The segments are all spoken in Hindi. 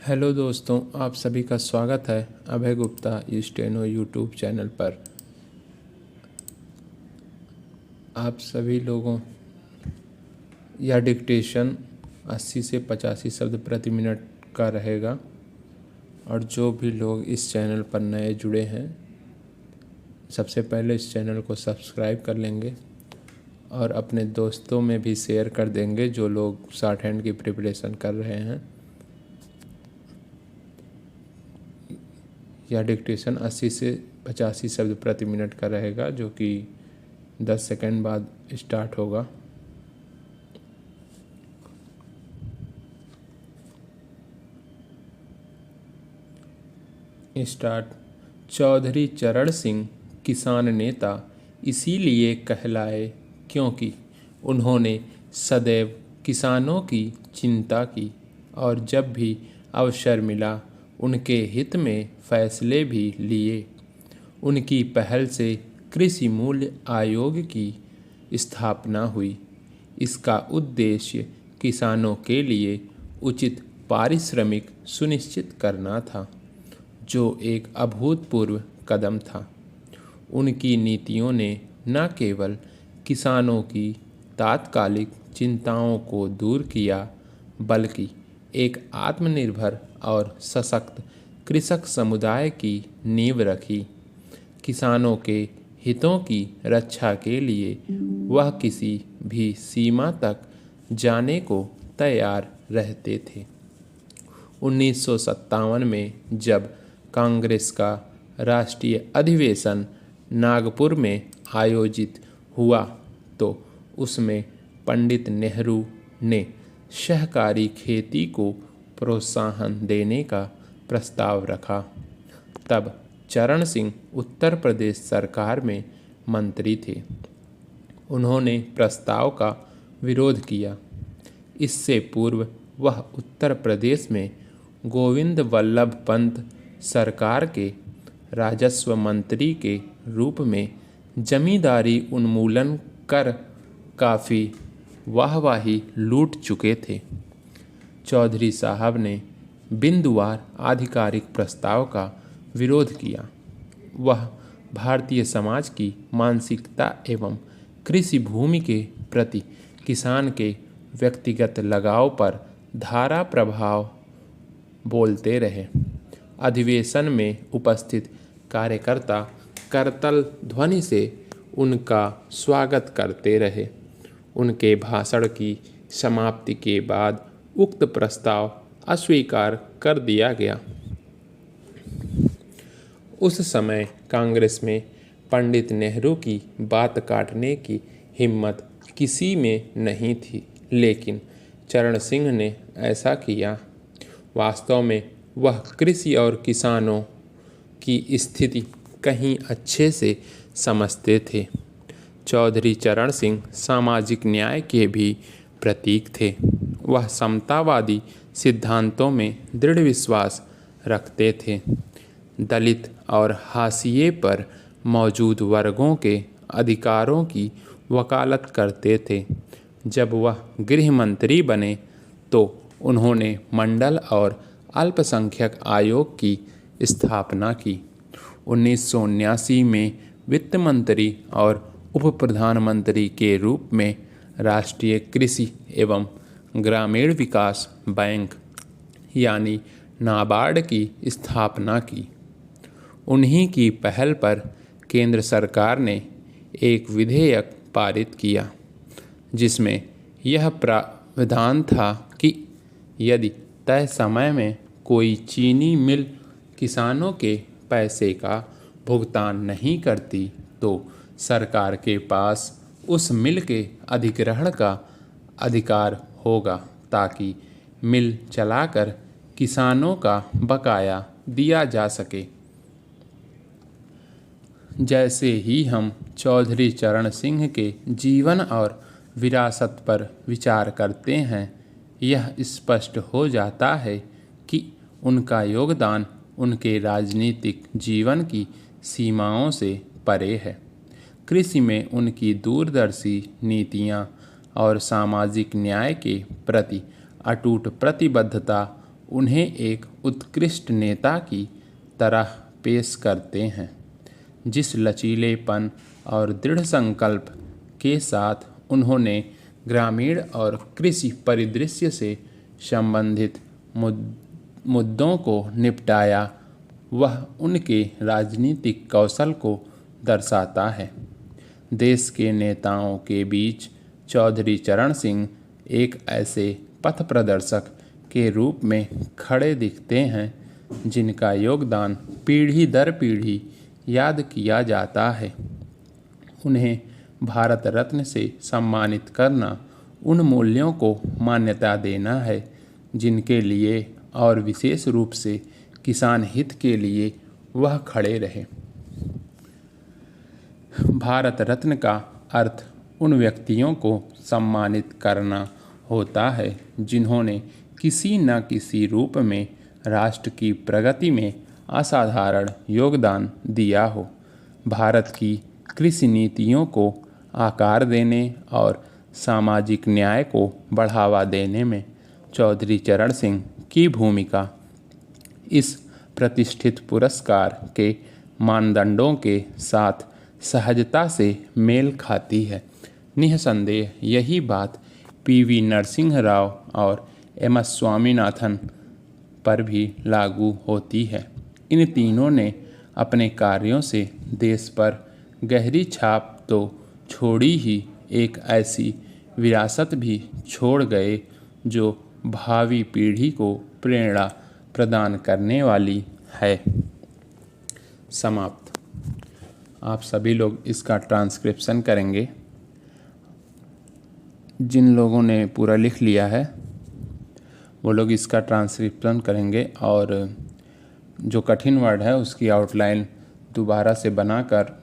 हेलो दोस्तों, आप सभी का स्वागत है अभय गुप्ता स्टेनो यूट्यूब चैनल पर। आप सभी लोगों यह डिक्टेशन 80 से 85 शब्द प्रति मिनट का रहेगा और जो भी लोग इस चैनल पर नए जुड़े हैं सबसे पहले इस चैनल को सब्सक्राइब कर लेंगे और अपने दोस्तों में भी शेयर कर देंगे जो लोग शॉर्ट हैंड की प्रिपरेशन कर रहे हैं। यह डिक्टेशन 80 से 85 शब्द प्रति मिनट का रहेगा जो कि 10 सेकंड बाद स्टार्ट होगा। स्टार्ट। चौधरी चरण सिंह किसान नेता इसीलिए कहलाए क्योंकि उन्होंने सदैव किसानों की चिंता की और जब भी अवसर मिला उनके हित में फैसले भी लिए। उनकी पहल से कृषि मूल्य आयोग की स्थापना हुई। इसका उद्देश्य किसानों के लिए उचित पारिश्रमिक सुनिश्चित करना था, जो एक अभूतपूर्व कदम था। उनकी नीतियों ने न केवल किसानों की तात्कालिक चिंताओं को दूर किया, बल्कि एक आत्मनिर्भर और सशक्त कृषक समुदाय की नींव रखी। किसानों के हितों की रक्षा के लिए वह किसी भी सीमा तक जाने को तैयार रहते थे। 1957 में जब कांग्रेस का राष्ट्रीय अधिवेशन नागपुर में आयोजित हुआ तो उसमें पंडित नेहरू ने सहकारी खेती को प्रोत्साहन देने का प्रस्ताव रखा। तब चरण सिंह उत्तर प्रदेश सरकार में मंत्री थे। उन्होंने प्रस्ताव का विरोध किया। इससे पूर्व वह उत्तर प्रदेश में गोविंद वल्लभ पंत सरकार के राजस्व मंत्री के रूप में जमींदारी उन्मूलन कर काफ़ी वाहवाही लूट चुके थे। चौधरी साहब ने बिंदुवार आधिकारिक प्रस्ताव का विरोध किया। वह भारतीय समाज की मानसिकता एवं कृषि भूमि के प्रति किसान के व्यक्तिगत लगाव पर धारा प्रभाव बोलते रहे। अधिवेशन में उपस्थित कार्यकर्ता करतल ध्वनि से उनका स्वागत करते रहे। उनके भाषण की समाप्ति के बाद उक्त प्रस्ताव अस्वीकार कर दिया गया। उस समय कांग्रेस में पंडित नेहरू की बात काटने की हिम्मत किसी में नहीं थी, लेकिन चरण सिंह ने ऐसा किया। वास्तव में वह कृषि और किसानों की स्थिति कहीं अच्छे से समझते थे। चौधरी चरण सिंह सामाजिक न्याय के भी प्रतीक थे। वह समतावादी सिद्धांतों में दृढ़ विश्वास रखते थे। दलित और हाशिए पर मौजूद वर्गों के अधिकारों की वकालत करते थे। जब वह गृह मंत्री बने तो उन्होंने मंडल और अल्पसंख्यक आयोग की स्थापना की। 1979 में वित्त मंत्री और उप प्रधानमंत्री के रूप में राष्ट्रीय कृषि एवं ग्रामीण विकास बैंक यानी नाबार्ड की स्थापना की। उन्हीं की पहल पर केंद्र सरकार ने एक विधेयक पारित किया, जिसमें यह प्रावधान था कि यदि तय समय में कोई चीनी मिल किसानों के पैसे का भुगतान नहीं करती तो सरकार के पास उस मिल के अधिग्रहण का अधिकार होगा, ताकि मिल चलाकर किसानों का बकाया दिया जा सके। जैसे ही हम चौधरी चरण सिंह के जीवन और विरासत पर विचार करते हैं, यह स्पष्ट हो जाता है कि उनका योगदान उनके राजनीतिक जीवन की सीमाओं से परे है। कृषि में उनकी दूरदर्शी नीतियाँ और सामाजिक न्याय के प्रति अटूट प्रतिबद्धता उन्हें एक उत्कृष्ट नेता की तरह पेश करते हैं। जिस लचीलेपन और दृढ़ संकल्प के साथ उन्होंने ग्रामीण और कृषि परिदृश्य से संबंधित मुद्दों को निपटाया, वह उनके राजनीतिक कौशल को दर्शाता है। देश के नेताओं के बीच चौधरी चरण सिंह एक ऐसे पथ प्रदर्शक के रूप में खड़े दिखते हैं जिनका योगदान पीढ़ी दर पीढ़ी याद किया जाता है। उन्हें भारत रत्न से सम्मानित करना उन मूल्यों को मान्यता देना है जिनके लिए और विशेष रूप से किसान हित के लिए वह खड़े रहे। भारत रत्न का अर्थ उन व्यक्तियों को सम्मानित करना होता है जिन्होंने किसी न किसी रूप में राष्ट्र की प्रगति में असाधारण योगदान दिया हो। भारत की कृषि नीतियों को आकार देने और सामाजिक न्याय को बढ़ावा देने में चौधरी चरण सिंह की भूमिका इस प्रतिष्ठित पुरस्कार के मानदंडों के साथ सहजता से मेल खाती है। निःसंदेह यही बात पीवी नरसिंह राव और एम.एस. स्वामीनाथन पर भी लागू होती है। इन तीनों ने अपने कार्यों से देश पर गहरी छाप तो छोड़ी ही, एक ऐसी विरासत भी छोड़ गए जो भावी पीढ़ी को प्रेरणा प्रदान करने वाली है। समाप्त। आप सभी लोग इसका ट्रांसक्रिप्शन करेंगे। जिन लोगों ने पूरा लिख लिया है वो लोग इसका ट्रांसक्रिप्शन करेंगे और जो कठिन वर्ड है उसकी आउटलाइन दोबारा से बनाकर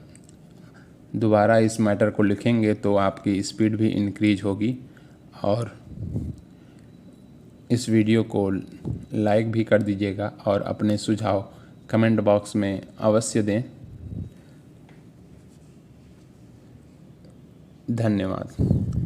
दोबारा इस मैटर को लिखेंगे तो आपकी स्पीड भी इंक्रीज होगी। और इस वीडियो को लाइक भी कर दीजिएगा और अपने सुझाव कमेंट बॉक्स में अवश्य दें। धन्यवाद।